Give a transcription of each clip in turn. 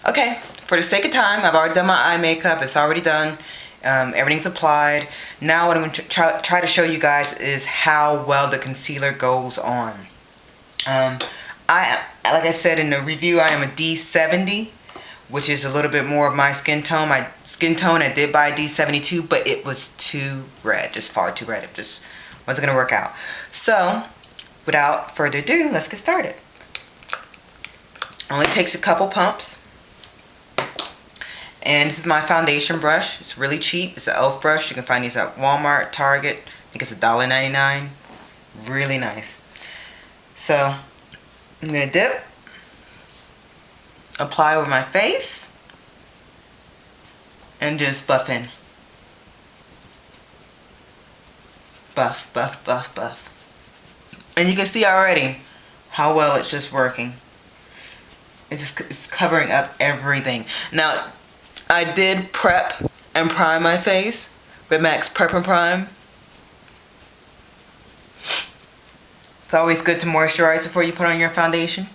Okay, for the sake of time, I've already done my eye makeup. It's already done. Everything's applied. Now what I'm going to try to show you guys is how well the concealer goes on. Like I said in the review, I am a D70, which is a little bit more of my skin tone. My skin tone, I did buy a D72, but it was too red, just far too red. It just wasn't going to work out. So, without further ado, let's get started. Only takes a couple pumps. And this is my foundation brush. It's really cheap. It's an e.l.f. brush. You can find these at Walmart, Target. I think it's $1.99. Really nice. So, I'm going to dip. Apply over my face. And just buff in. Buff, buff, buff, buff. And you can see already how well it's just working. It's covering up everything. Now, I did prep and prime my face with MAC's Prep and Prime. It's always good to moisturize before you put on your foundation.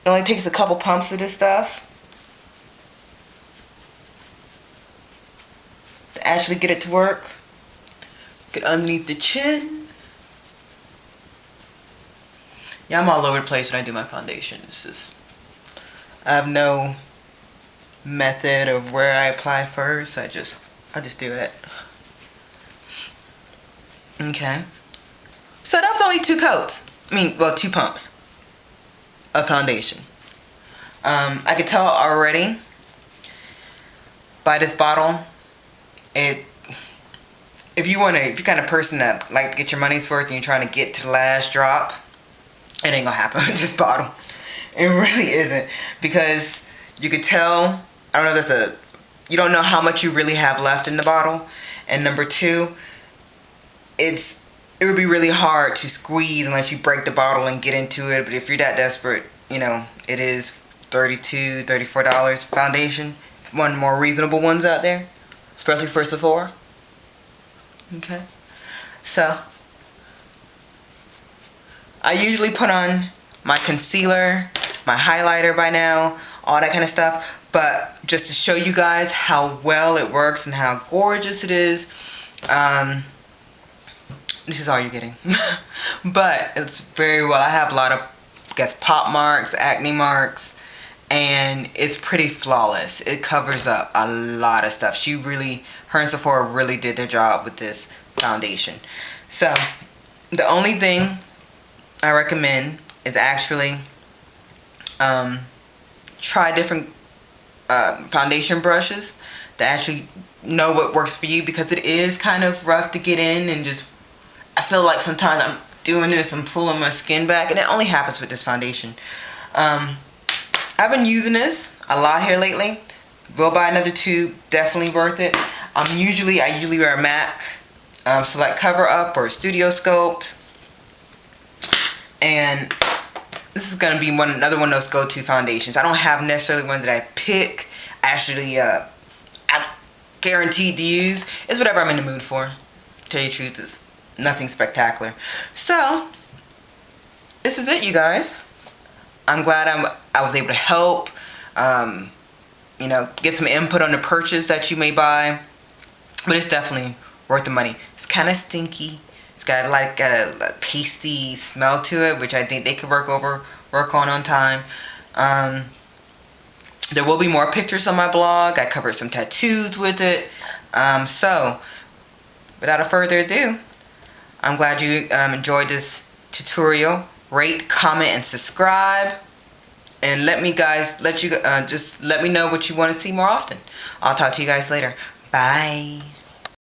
It only takes a couple pumps of this stuff to actually get it to work. Get underneath the chin. Yeah, I'm all over the place when I do my foundation. I have no method of where I apply first. I just do it. Okay. So that was only 2 coats. Well, 2 pumps of foundation. I could tell already by this bottle, if you're kind of person that like to get your money's worth and you're trying to get to the last drop, it ain't gonna happen with this bottle. It really isn't, because you could tell. I don't know. You don't know how much you really have left in the bottle, and number 2, it would be really hard to squeeze unless you break the bottle and get into it. But if you're that desperate, it is $32, $34 foundation. It's one of the more reasonable ones out there, especially for Sephora. Okay, so I usually put on my concealer, my highlighter by now, all that kind of stuff. But just to show you guys how well it works and how gorgeous it is, this is all you're getting. But it's very well. I have a lot of, pop marks, acne marks, and it's pretty flawless. It covers up a lot of stuff. Her and Sephora really did their job with this foundation. So, the only thing I recommend is actually try different foundation brushes to actually know what works for you, because it is kind of rough to get in, and I feel like sometimes I'm doing this, I'm pulling my skin back, and it only happens with this foundation. I've been using this a lot here lately. Will buy another tube, definitely worth it. I usually wear a MAC Select Cover Up or Studio Sculpt. And this is going to be another one of those go-to foundations. I don't have necessarily one that I pick. Actually, I'm guaranteed to use. It's whatever I'm in the mood for. To tell you the truth, it's nothing spectacular. So, this is it, you guys. I'm glad I was able to help. Get some input on the purchase that you may buy. But it's definitely worth the money. It's kind of stinky. It's got a pasty smell to it, which I think they could work on time. There will be more pictures on my blog. I covered some tattoos with it. So, without further ado, I'm glad you enjoyed this tutorial. Rate, comment, and subscribe. And let me know what you want to see more often. I'll talk to you guys later. Bye.